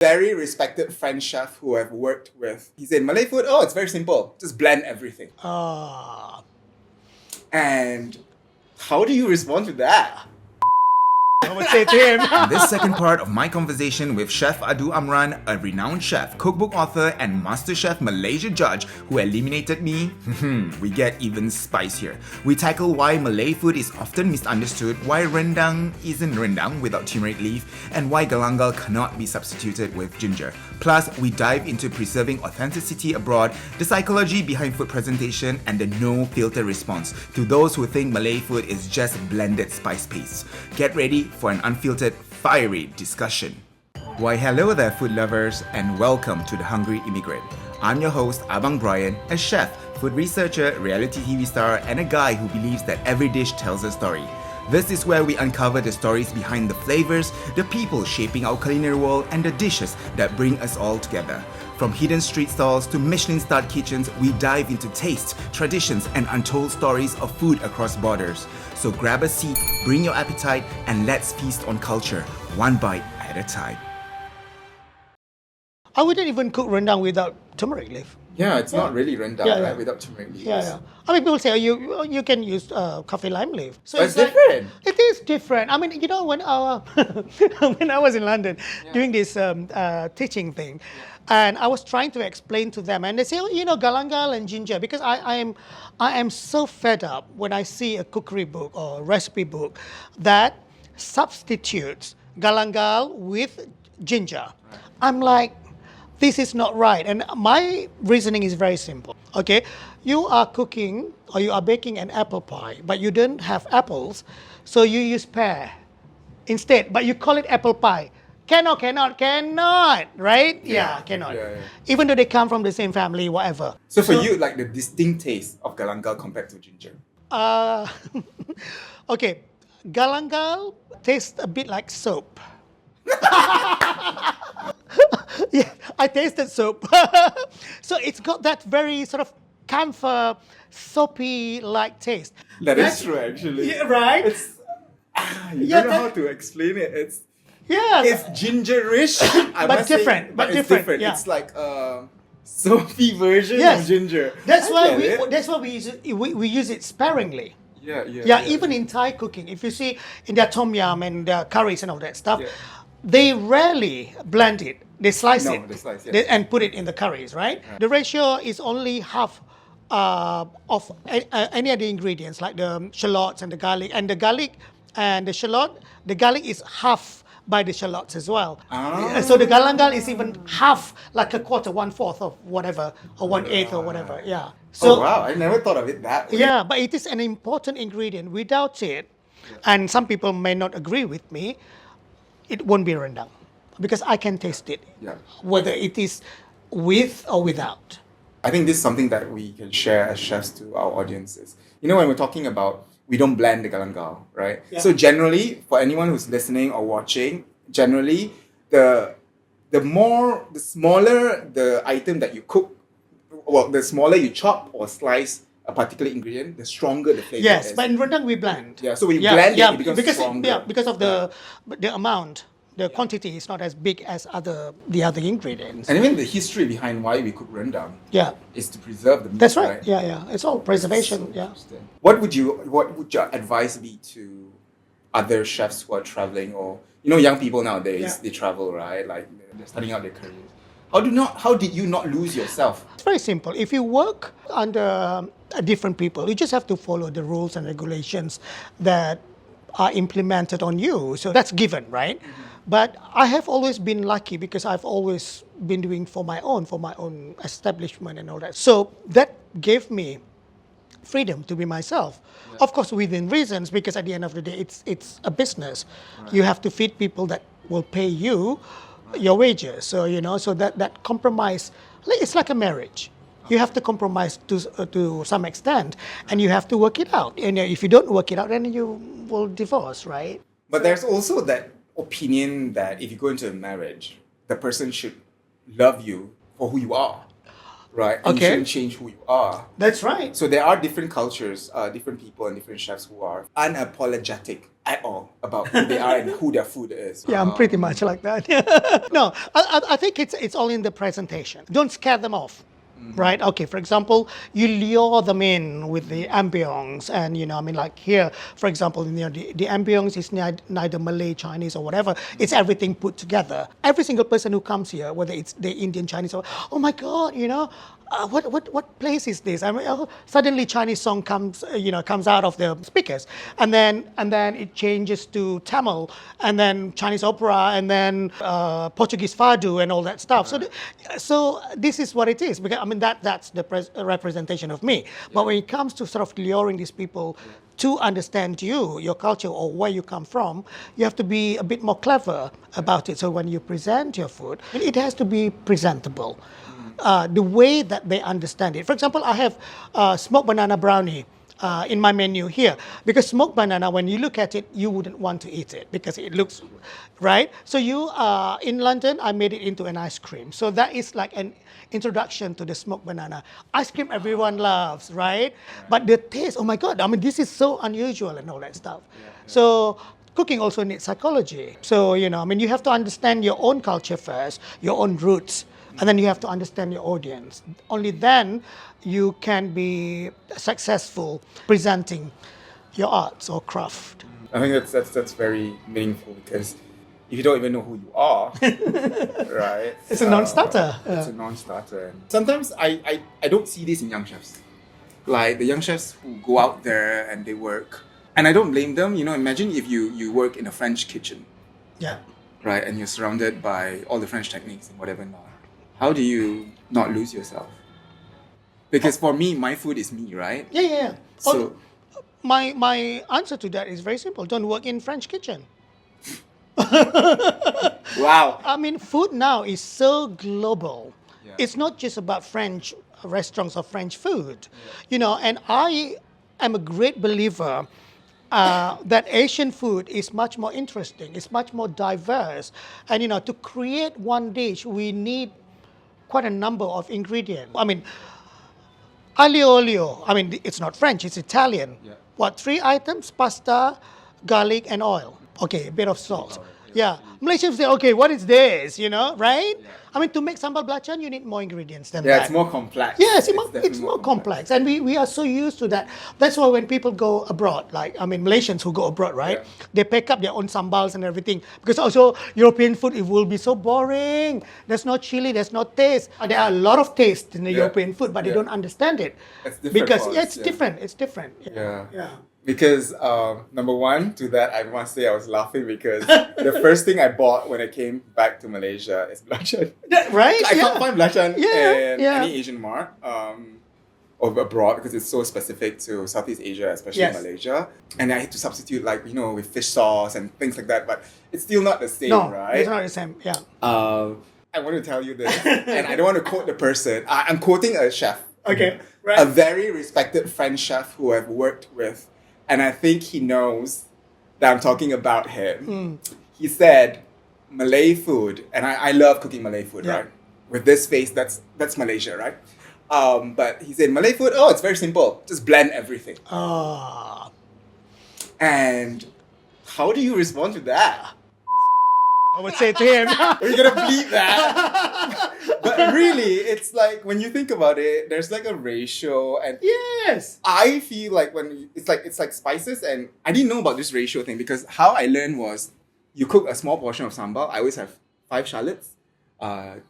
very respected French chef who I've worked with. He said, Malay food, oh, it's very simple. Just blend everything. And how do you respond to that? I would say to him. In this second part of my conversation with Chef Adu Amran, a renowned chef, cookbook author, and MasterChef Malaysia judge who eliminated me, we get even spicier. We tackle why Malay food is often misunderstood, why rendang isn't rendang without turmeric leaf, and why galangal cannot be substituted with ginger. Plus, we dive into preserving authenticity abroad, the psychology behind food presentation, and the no-filter response to those who think Malay food is just blended spice paste. Get ready for an unfiltered, fiery discussion. Why hello there food lovers, and welcome to The Hungry Immigrant. I'm your host Abang Brian, a chef, food researcher, reality TV star, and a guy who believes that every dish tells a story. This is where we uncover the stories behind the flavors, the people shaping our culinary world, and the dishes that bring us all together. From hidden street stalls to Michelin-starred kitchens, we dive into taste, traditions, and untold stories of food across borders. So grab a seat, bring your appetite, and let's feast on culture, one bite at a time. I wouldn't even cook rendang without turmeric leaf. Yeah, it's not really rendang, right? Without turmeric leaves. Yeah. I mean, people say you can use coffee lime leaf. So But it's different. It is different. I mean, you know, when when I was in London doing this teaching thing, and I was trying to explain to them, and they say, oh, you know, galangal and ginger, because I am so fed up when I see a cookery book or recipe book that substitutes galangal with ginger. Right. I'm like, this is not right. And my reasoning is very simple. Okay, you are cooking or you are baking an apple pie, but you don't have apples, so you use pear instead, but you call it apple pie. Cannot, right? Yeah, cannot. Yeah. Even though they come from the same family, whatever. So for you, like the distinct taste of galangal compared to ginger? Okay, galangal tastes a bit like soap. Yeah, I tasted soap. So it's got that very sort of camphor, soapy-like taste. That's true, actually. Yeah, right? It's, you don't know how to explain it. It's gingerish, but different. But it's different. Yeah. It's like a soapy version of ginger. That's why we use it sparingly. Yeah. Even in Thai cooking, if you see in their tom yum and their curries and all that stuff, they rarely blend it. They slice it and put it in the curries, right? The ratio is only half of any of the ingredients, like the shallots and the garlic. And the garlic and the shallot, the garlic is half by the shallots as well. So the galangal is even half, like a quarter, 1/4 of whatever, or 1/8 or whatever. Yeah. So wow, I never thought of it that way. Yeah, but it is an important ingredient. Without it, and some people may not agree with me, it won't be rendang, because I can taste it, whether it is with or without. I think this is something that we can share as chefs to our audiences. You know, when we're talking about, we don't blend the galangal, right? Yeah. So generally, for anyone who's listening or watching, generally, the smaller the item that you cook, well, the smaller you chop or slice a particular ingredient, the stronger the flavor is. Yes, but in rendang we blend. Yeah, so we blend it becomes stronger. Yeah, because of the amount, the quantity is not as big as the other ingredients. And even the history behind why we cook rendang is to preserve the meat. That's right. Yeah. It's all preservation. What would your advice be to other chefs who are traveling, or young people nowadays, they travel, right? Like they're starting out their careers. How did you not lose yourself? It's very simple. If you work under different people, you just have to follow the rules and regulations that are implemented on you. So that's given, right? Mm-hmm. But I have always been lucky because I've always been doing for my own establishment and all that. So that gave me freedom to be myself. Yeah. Of course, within reasons, because at the end of the day, it's a business. Right. You have to feed people that will pay you your wages. So so that compromise, it's like a marriage. You have to compromise to some extent, and you have to work it out. And if you don't work it out, then you will divorce, right? But there's also that opinion that if you go into a marriage, the person should love you for who you are. right? And you Okay. shouldn't change who you are. That's right. So there are different cultures, different people and different chefs who are unapologetic at all about who they are and who their food is. Yeah, I'm pretty much like that. No, I think it's all in the presentation. Don't scare them off. Right. Okay. For example, you lure them in with the ambience, and I mean, like here, for example, the ambience is neither Malay, Chinese, or whatever. It's everything put together. Every single person who comes here, whether it's the Indian, Chinese, or oh my God, what place is this? I mean, suddenly Chinese song comes out of the speakers, and then it changes to Tamil, and then Chinese opera, and then Portuguese fado, and all that stuff. So this is what it is. Because I mean that's the representation of me. But when it comes to sort of luring these people to understand your culture, or where you come from, you have to be a bit more clever about it. So when you present your food, it has to be presentable. The way that they understand it. For example, I have smoked banana brownie in my menu here, because smoked banana, when you look at it, you wouldn't want to eat it because it looks, right? So in London, I made it into an ice cream. So that is like an introduction to the smoked banana. Ice cream everyone loves, right? But the taste, oh my God, I mean, this is so unusual and all that stuff. So cooking also needs psychology. So, I mean, you have to understand your own culture first, your own roots, and then you have to understand your audience. Only then you can be successful presenting your arts or craft. I think that's very meaningful, because if you don't even know who you are, right? It's a non-starter. It's a non-starter. And sometimes I don't see this in young chefs. Like the young chefs who go out there and they work. And I don't blame them. Imagine if you work in a French kitchen. Yeah. Right? And you're surrounded by all the French techniques and whatever not. How do you not lose yourself? Because for me, my food is me, right? Yeah. So My answer to that is very simple. Don't work in French kitchen. wow. I mean, food now is so global. Yeah. It's not just about French restaurants or French food. And I am a great believer that Asian food is much more interesting. It's much more diverse. And, to create one dish, we need quite a number of ingredients. I mean, aglio olio. I mean, it's not French, it's Italian. Yeah. What, 3 items? Pasta, garlic, and oil. Okay, a bit of salt. Yeah. Malaysians say, okay, what is this? Right? Yeah. I mean, to make sambal belacan, you need more ingredients than that. Yeah, it's more complex. Yes, it's definitely more complex. And we are so used to that. That's why when people go abroad, Malaysians who go abroad, right? Yeah. They pick up their own sambals and everything. Because also, European food, it will be so boring. There's no chili, there's no taste. There are a lot of taste in the European food, but they don't understand it. It's different Because for us, it's different. It's different. Yeah. Because number one, to that, I must say I was laughing because the first thing I bought when I came back to Malaysia is belacan. Right? I can't find belacan in Yeah. any Asian mart or abroad, because it's so specific to Southeast Asia, especially Yes. Malaysia. And I had to substitute with fish sauce and things like that, but it's still not the same, No, right? it's not the same. Yeah. I want to tell you this, and I don't want to quote the person. I'm quoting a chef. Okay. Right. A very respected French chef who I've worked with, and I think he knows that I'm talking about him. He said, Malay food, and I love cooking Malay food, Yeah. right? With this face, that's Malaysia, right? But he said, Malay food, it's very simple. Just blend everything. And how do you respond to that? I would say to him. We're gonna bleep that. But really, it's like when you think about it, there's like a ratio, and Yes. I feel like it's like spices, and I didn't know about this ratio thing, because how I learned was you cook a small portion of sambal. I always have 5 shallots,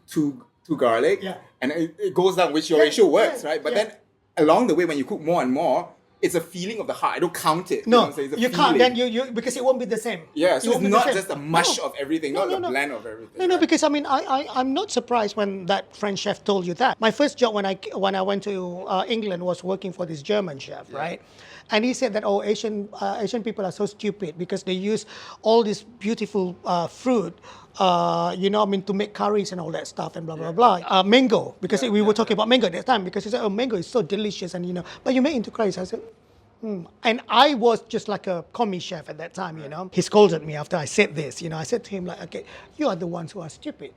two garlic, and it goes down, which your ratio works, right? But then along the way, when you cook more and more, it's a feeling of the heart. I don't count it. No, It's a you can't. feeling. Then you because it won't be the same. Yeah, It so it's won't be the not same. just a mush No. of everything, No, not no, a no. blend of everything. No, right? because I'm not surprised when that French chef told you that. My first job when I went to England was working for this German chef, right? And he said that Asian people are so stupid because they use all this beautiful fruit, to make curries and all that stuff and blah blah blah. Mango, because we were talking about mango at that time, because he said, mango is so delicious, and but you make into curries. I said. And I was just like a commie chef at that time, He scolded me after I said this, I said to him, okay, you are the ones who are stupid.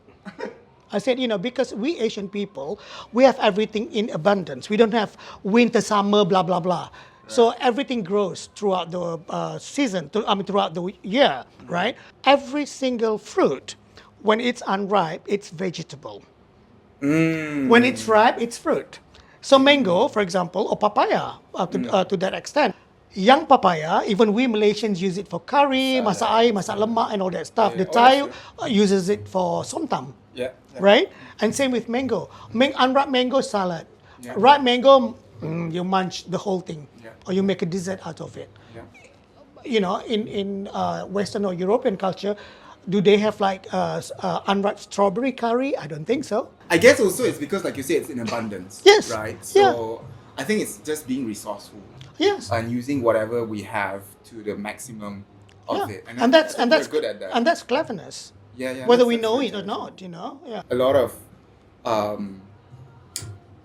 I said, because we Asian people, we have everything in abundance. We don't have winter, summer, blah, blah, blah. So everything grows throughout the season, throughout the year, right? Every single fruit, when it's unripe, it's vegetable. When it's ripe, it's fruit. So mango, for example, or papaya, to that extent. Young papaya, even we Malaysians use it for curry, masak air, masak lemak, and all that stuff. The Thai uses it for somtam, right? And same with mango. Unripe mango salad. Ripe mango, you munch the whole thing, or you make a dessert out of it. In Western or European culture, do they have like unripe strawberry curry? I don't think so. I guess also it's because, like you say, it's in abundance. Yes. Right? So I think it's just being resourceful. Yes. And using whatever we have to the maximum of it. And that's we're good at that. And that's cleverness. Yeah. Whether we know it or not, Yeah. A lot of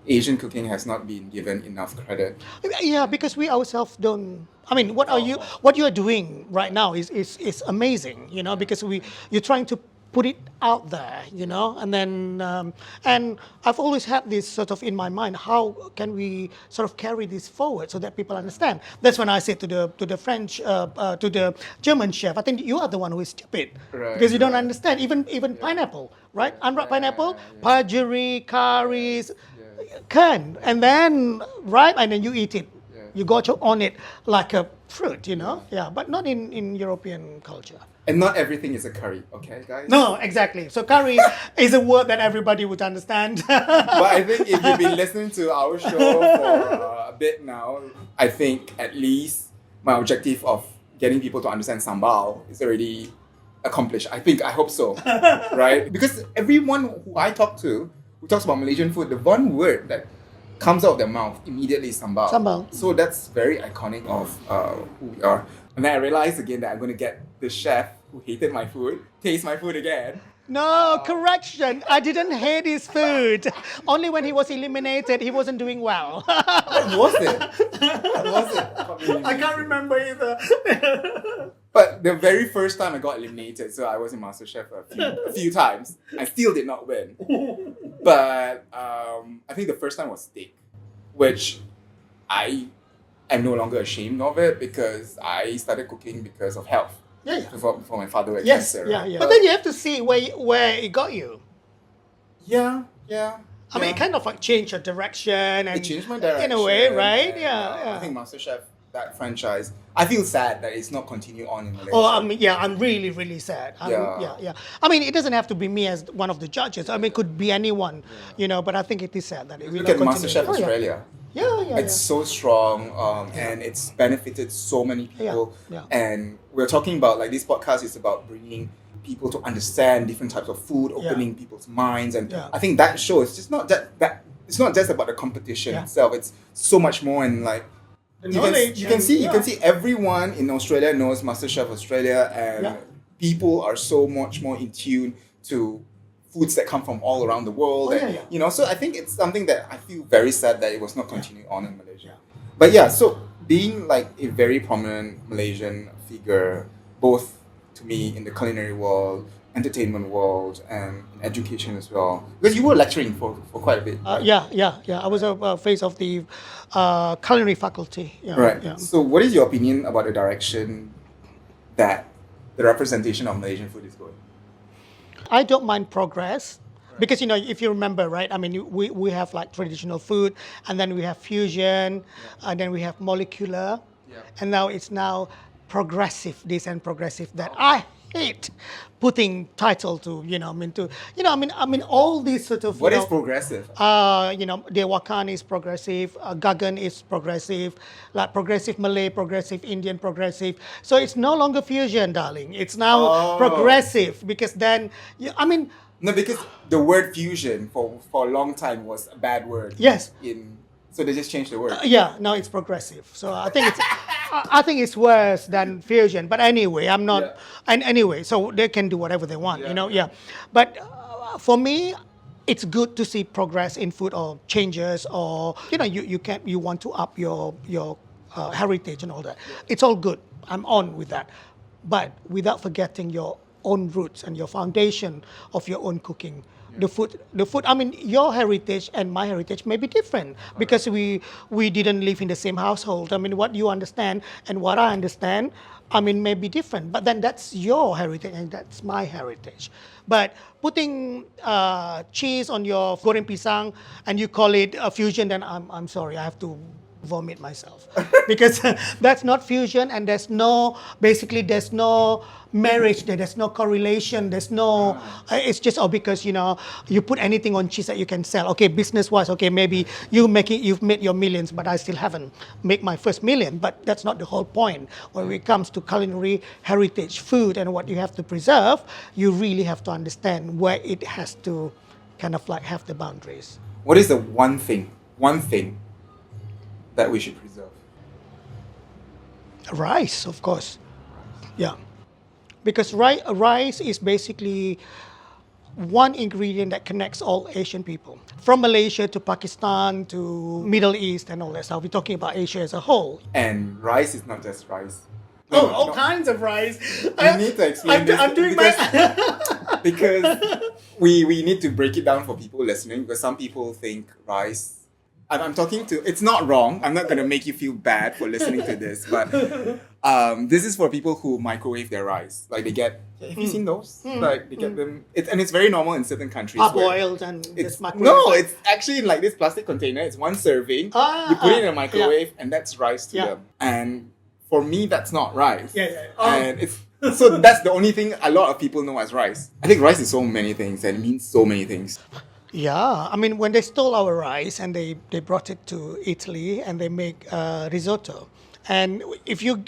Asian cooking has not been given enough credit. Yeah, because we ourselves don't. I mean, what you are doing right now is amazing, because you're trying to put it out there, and then and I've always had this sort of in my mind, how can we sort of carry this forward so that people understand? That's when I said to the French, to the German chef, I think you are the one who is stupid because you don't understand even pineapple, right? Unripe pineapple, purgery, curries, can, and then ripe, and then you eat it. You got on it like a fruit, but not in European culture. And not everything is a curry, okay, guys? No, exactly. So curry is a word that everybody would understand. But I think if you've been listening to our show for a bit now, I think at least my objective of getting people to understand sambal is already accomplished. I hope so, right? Because everyone who I talk to who talks about Malaysian food, the one word that comes out of their mouth immediately is sambal. Sambal. So that's very iconic of who we are. And then I realized again that I'm going to get the chef who hated my food taste my food again. No, correction. I didn't hate his food. Only when he was eliminated, he wasn't doing well. What was it? What was it? I can't remember either. But the very first time I got eliminated, so I was in MasterChef a few times, I still did not win. But I think the first time was steak, which I am no longer ashamed of it because I started cooking because of health. Yeah. For my father with Yes. cancer. Yeah. But then you have to see where it got you. Yeah. I mean, it kind of like changed your direction. And it changed my direction. In a way, right? And, Yeah. I think MasterChef, that franchise, I feel sad that it's not continued on in Malaysia. Oh, I'm really, really sad. Yeah. I mean, it doesn't have to be me as one of the judges. I mean, it could be anyone, but I think it is sad that it will Look at not continue. MasterChef Australia. Yeah. It's so strong, and it's benefited so many people. Yeah. And we're talking about, like, this podcast is about bringing people to understand different types of food, opening people's minds, and I think that show is just not that it's not just about the competition itself. It's so much more, and like you can see everyone in Australia knows MasterChef Australia, and people are so much more in tune to foods that come from all around the world. So I think it's something that I feel very sad that it was not continued on in Malaysia. But so being like a very prominent Malaysian figure, both to me in the culinary world, entertainment world, and education as well, because you were lecturing for quite a bit. Right? I was a face of the culinary faculty. Right. Yeah. So what is your opinion about the direction that the representation of Malaysian food is going? I don't mind progress because, if you remember, right, I mean, we have like traditional food, and then we have fusion, and then we have molecular, and now it's progressive this and progressive that. I hate putting title to, all these sort of. What is progressive? Dewakan is progressive, Gagan is progressive, like progressive Malay, progressive Indian, progressive. So it's no longer fusion, darling. It's now progressive because then, No, because the word fusion for a long time was a bad word. Yes. So they just changed the word. Now it's progressive. So I think it's worse than fusion. But anyway, I'm not. Yeah. And anyway, so they can do whatever they want. But for me, it's good to see progress in food or changes or you want to up your heritage and all that. It's all good. I'm on with that, but without forgetting your own roots and your foundation of your own cooking. the food. I mean, your heritage and my heritage may be different because we didn't live in the same household. I mean, what you understand and what I understand, I mean, may be different. But then that's your heritage and that's my heritage. But putting cheese on your goreng pisang and you call it a fusion, then I'm sorry, I have to vomit myself because that's not fusion, and there's no marriage there, there's no correlation, there's no it's just because you put anything on cheese that you can sell. Okay, business wise, okay, maybe you've made your millions, but I still haven't made my first million. But that's not the whole point. When it comes to culinary heritage food and what you have to preserve, you really have to understand where it has to kind of like have the boundaries. What is the one thing that we should preserve? Rice, of course. Yeah. Because rice is basically one ingredient that connects all Asian people. From Malaysia to Pakistan to Middle East and all that stuff. We're talking about Asia as a whole. And rice is not just rice. All kinds of rice. I need to explain this. I'm doing because we need to break it down for people listening, because some people think rice. I'm talking to, it's not wrong. I'm not going to make you feel bad for listening to this, but this is for people who microwave their rice. Like they get, have you seen those? Like they get them, and it's very normal in certain countries. Boiled and just microwave. No, it's actually in like this plastic container. It's one serving. You put it in a microwave and that's rice to them. And for me, that's not rice. And it's, so that's the only thing a lot of people know as rice. I think rice is so many things and it means so many things. Yeah, I mean, when they stole our rice and they brought it to Italy and they make risotto. And if you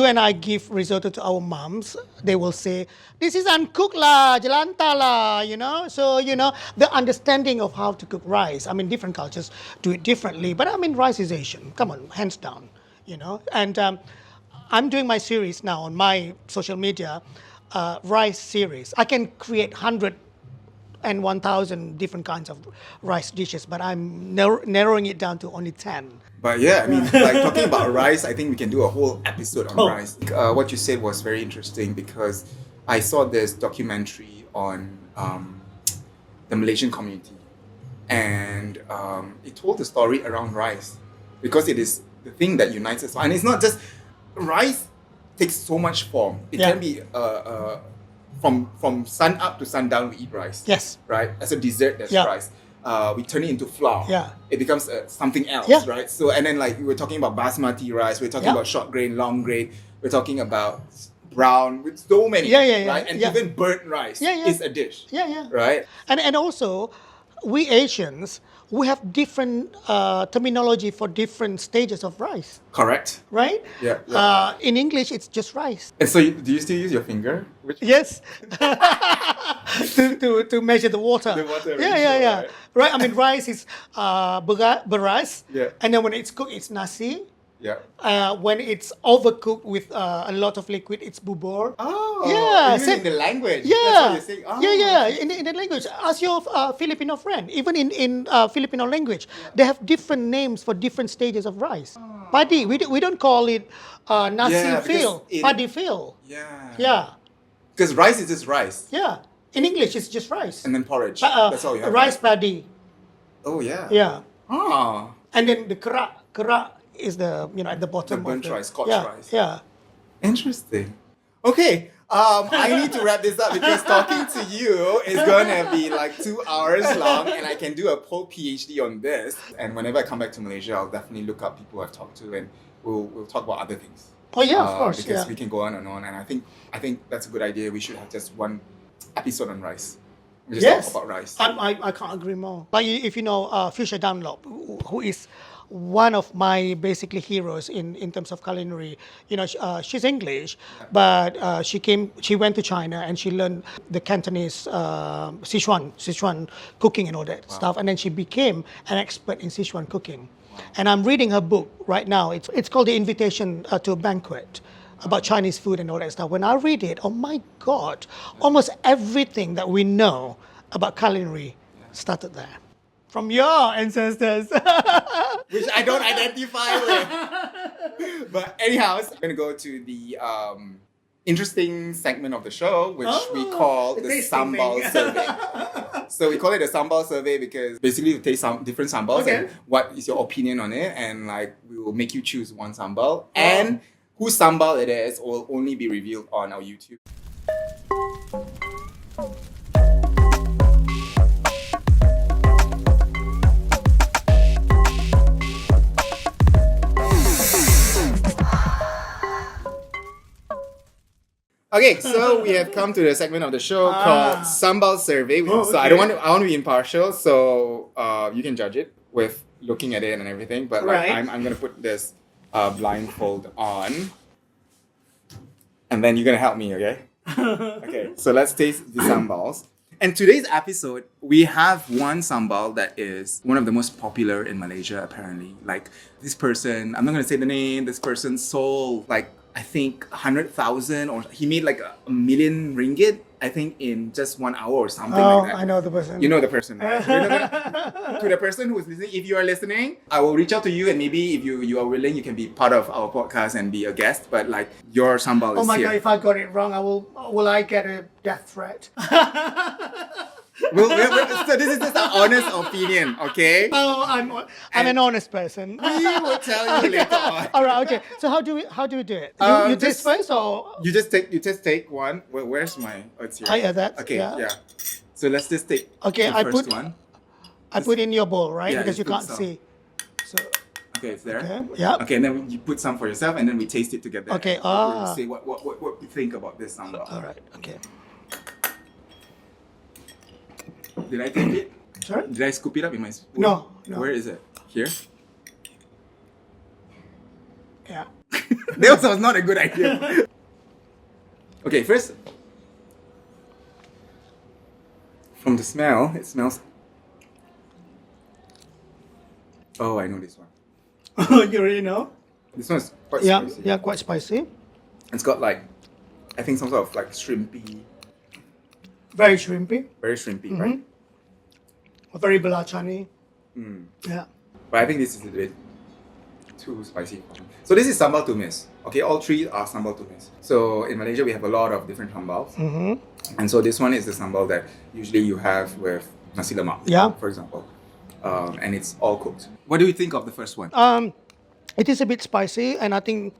and I give risotto to our moms, they will say, this is uncooked lah, jelanta lah, So, the understanding of how to cook rice. I mean, different cultures do it differently. But I mean, rice is Asian. Come on, hands down, And I'm doing my series now on my social media, rice series. I can create 100 and 1,000 different kinds of rice dishes, but I'm narrowing it down to only 10. But yeah, I mean, like talking about rice, I think we can do a whole episode on rice. What you said was very interesting because I saw this documentary on the Malaysian community, and it told the story around rice because it is the thing that unites us. And it's not just rice takes so much form. It can be from sun up to sundown, we eat rice. Yes. Right? As a dessert, there's rice. We turn it into flour. Yeah. It becomes something else, right? So, and then like we were talking about basmati rice, we're talking about short grain, long grain, we're talking about brown, with so many, right? And even burnt rice is a dish. Right? And also, we Asians, we have different terminology for different stages of rice. Correct. Right? Yeah. In English, it's just rice. And so, do you still use your finger? Yes. to measure the water. The water yeah. Right. I mean, rice is beras. Yeah. And then when it's cooked, it's nasi. Yeah. When it's overcooked with a lot of liquid, it's bubur. Oh, yeah. Even in the language. Yeah. That's what you're saying. Oh. Yeah. In the language. Ask your Filipino friend. Even in Filipino language, they have different names for different stages of rice. Oh. Padi. We don't call it nasi fil. Padi fil. Yeah. Because rice is just rice. Yeah. In English, it's just rice. And then porridge. That's all you have. Rice paddy. Oh, yeah. Yeah. Oh. And then the kera is the, at the bottom. The burnt rice, Scotch rice. Yeah. Interesting. Okay. I need to wrap this up because talking to you is going to be like 2 hours long and I can do a whole PhD on this. And whenever I come back to Malaysia, I'll definitely look up people I've talked to and we'll talk about other things. Oh, yeah, of course. Because we can go on. And I think that's a good idea. We should have just one episode on rice. We just talk about rice. I can't agree more. Like if you know Fuchsia Dunlop, who is one of my basically heroes in terms of culinary. She's English, but she went to China and she learned the Cantonese Sichuan cooking and all that stuff, and then she became an expert in Sichuan cooking. And I'm reading her book right now. It's called The Invitation to a Banquet, about Chinese food and all that stuff. When I read it, oh my God, almost everything that we know about culinary started there. From your ancestors. Which I don't identify with. But anyhow, I'm going to go to the interesting segment of the show, which we call the Sambal Survey. So we call it a Sambal Survey because basically we taste some different sambals Okay. and what is your opinion on it, and like we will make you choose one sambal, and whose sambal it is will only be revealed on our YouTube. Okay, so we have come to the segment of the show called Sambal Survey. So I don't want to. I want to be impartial, so you can judge it with looking at it and everything. But like, Right. I'm gonna put this blindfold on, and then you're gonna help me, okay? Okay, so let's taste the sambals. And today's episode, we have one sambal that is one of the most popular in Malaysia, apparently. Like this person, I'm not gonna say the name. This person sold like I think 100,000, or he made like a million ringgit, I think, in just 1 hour or something like that. I know the person. You know the person, right? To the person who's listening, if you are listening, I will reach out to you, and maybe if you are willing, you can be part of our podcast and be a guest. But like your sambal Oh is my here. god! If I got it wrong, will I get a death threat? So this is just an honest opinion, okay? Oh, I'm an honest person. We will tell you later on. All right. Okay. So how do we do it? You taste Just- first, or You just take one. Where's my? Oh, it's here. yeah, that's Okay, yeah. yeah. So let's just take Okay, the I first put- one. I put in your bowl, right? Yeah, Because you you put can't some. see. So Okay, it's there. okay, yeah. Okay, and then you put some for yourself, and then we taste it together. Okay, And we'll ah. say what we think about this sambal. All right. Okay. Did I take it? Sorry. Did I scoop it up in my spoon? No. Where is it? Here. Yeah. That was not a good idea. Okay, first, from the smell, it smells. Oh, I know this one. You already know. This one is quite Yeah. spicy. Yeah. Quite spicy. It's got like, I think some sort of like shrimpy, Very shrimpy. very shrimpy, right? Very belachani. Mm. Yeah. But I think this is a bit too spicy for me. So this is sambal tumis. Okay, all three are sambal tumis. So in Malaysia, we have a lot of different sambals. And so this one is the sambal that usually you have with nasi lemak, Yeah. for example. And it's all cooked. What do you think of the first one? It is a bit spicy, and I think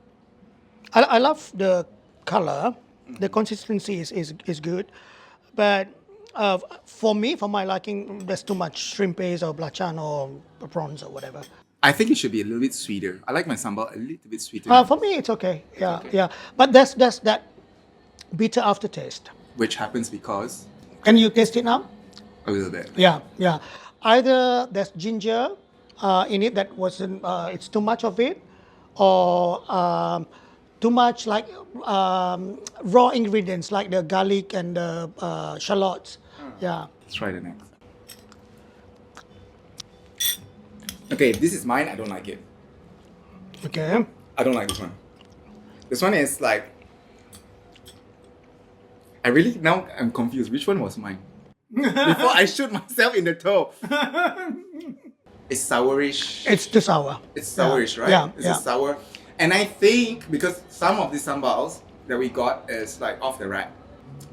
I love the color. The consistency is good, but for me, for my liking, there's too much shrimpies or belacan or prawns or whatever. I think it should be a little bit sweeter. I like my sambal a little bit sweeter, For me, it's okay. Yeah, yeah. But there's that bitter aftertaste. which happens because Can you taste it now? a little bit. Yeah, yeah. Either there's ginger in it that wasn't, it's too much of it, or too much like raw ingredients like the garlic and the shallots. Yeah. Let's try the next. Okay, this is mine. I don't like it. Okay. I don't like this one. This one is like. I'm confused. Which one was mine? Before I shoot myself in the toe. It's sourish. It's too sour. It's sourish, right? Yeah, It's yeah. sour. And I think because some of the sambals that we got is like off the rack.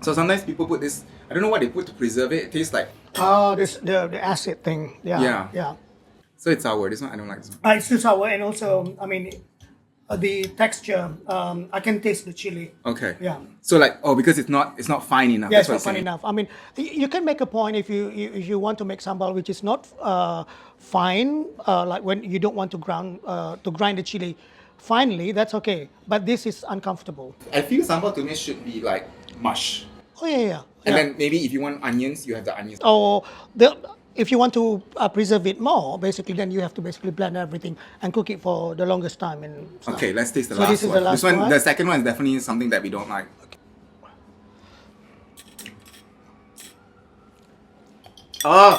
So sometimes people put this, I don't know what they put to preserve it. It tastes like, Oh, the acid thing. Yeah. Yeah. Yeah. so it's sour. This one, I don't like this one. It's too sour, and also, I mean, the texture. I can taste the chili. Okay. Yeah. So like, because it's not fine enough. Yeah, That's it's what not fun I'm saying. enough. I mean, you can make a point if you want to make sambal which is not fine, like when you don't want to grind the chili finely. That's okay. But this is uncomfortable. I feel sambal to me should be like mush. Oh yeah, yeah. And yeah. then maybe if you want onions, you have the onions. Or if you want to preserve it more, basically, then you have to basically blend everything and cook it for the longest time and stuff. Okay, let's taste the So last this is one. the last This one, one? the second one is definitely something that we don't like. Oh,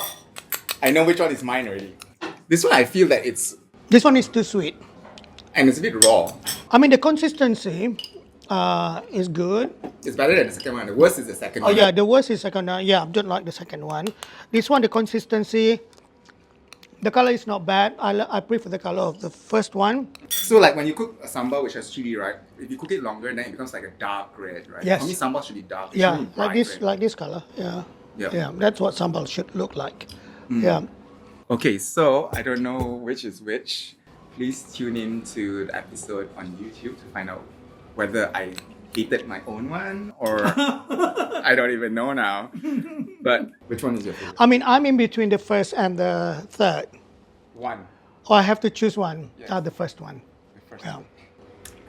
I know which one is mine already. This one I feel that This one is too sweet. and it's a bit raw. I mean, the consistency is good. It's better than the second one. The worst is the second Oh one. yeah, the worst is second one. Yeah, I don't like the second one. This one, the consistency, the color is not bad. I prefer the color of the first one. So like when you cook a sambal which has chili, right? If you cook it longer, then it becomes like a dark red, right? Yes. For me, sambal should be dark. It Yeah, shouldn't be bright like this, red. like this color. Yeah. Yeah. Yeah, that's what sambal should look like. Yeah. Okay, so I don't know which is which. Please tune in to the episode on YouTube to find out whether I hated my own one or I don't even know now. But which one is your favorite? I mean, I'm in between the first and the third. One. Or I have to choose one. Yes. The first one. The first Yeah. one.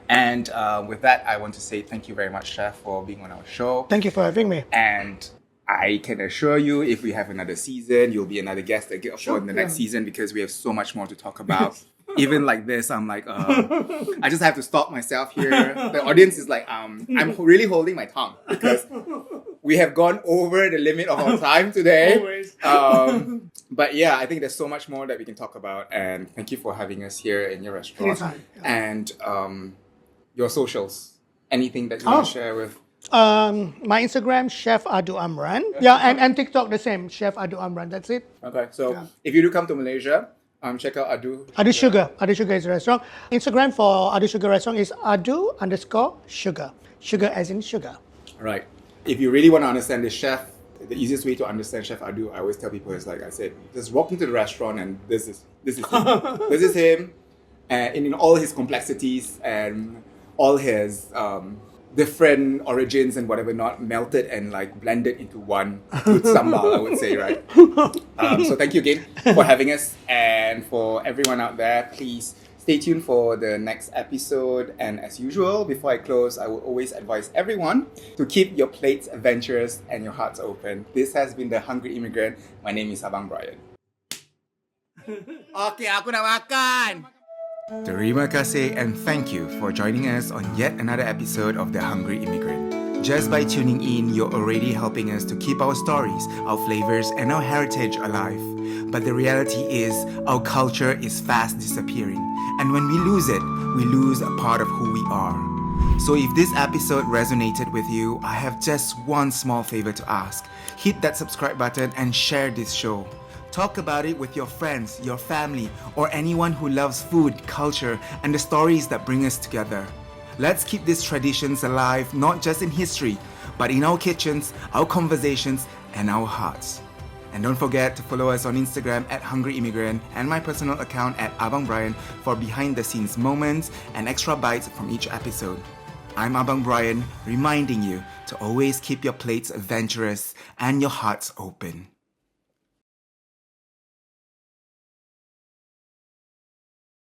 And with that, I want to say thank you very much, Chef, for being on our show. Thank you for having me. And I can assure you, if we have another season, you'll be another guest again for the next yeah. season because we have so much more to talk about. Even like this, I'm like, I just have to stop myself here. The audience is like, I'm really holding my tongue because we have gone over the limit of our time today. Always. But yeah, I think there's so much more that we can talk about. And thank you for having us here in your restaurant. Anytime, yeah. And your socials. Anything that you want to share with? My Instagram, Chef Adu Amran. Yeah, and TikTok the same, Chef Adu Amran. That's it. Okay, so if you do come to Malaysia, check out Adu. Adu Sugar. Adu Sugar is a restaurant. Instagram for Adu Sugar restaurant is Adu_Sugar. Sugar as in sugar. Right. If you really want to understand this chef, the easiest way to understand Chef Adu, I always tell people is like I said, just walk into the restaurant and this is him. This is him, and in all his complexities and all his different origins and whatever not melted and like blended into one good sambal, I would say, right? So thank you again for having us, and for everyone out there, please stay tuned for the next episode. And as usual, before I close, I will always advise everyone to keep your plates adventurous and your hearts open. This has been The Hungry Immigrant. My name is Abang Brian. Okay, aku nak makan. Terima kasih and thank you for joining us on yet another episode of The Hungry Immigrant. Just by tuning in, you're already helping us to keep our stories, our flavors, and our heritage alive. But the reality is, our culture is fast disappearing. And when we lose it, we lose a part of who we are. So if this episode resonated with you, I have just one small favor to ask. Hit that subscribe button and share this show. Talk about it with your friends, your family, or anyone who loves food, culture, and the stories that bring us together. Let's keep these traditions alive, not just in history, but in our kitchens, our conversations, and our hearts. And don't forget to follow us on Instagram at Hungry Immigrant and my personal account at Abang Brian for behind-the-scenes moments and extra bites from each episode. I'm Abang Brian, reminding you to always keep your plates adventurous and your hearts open.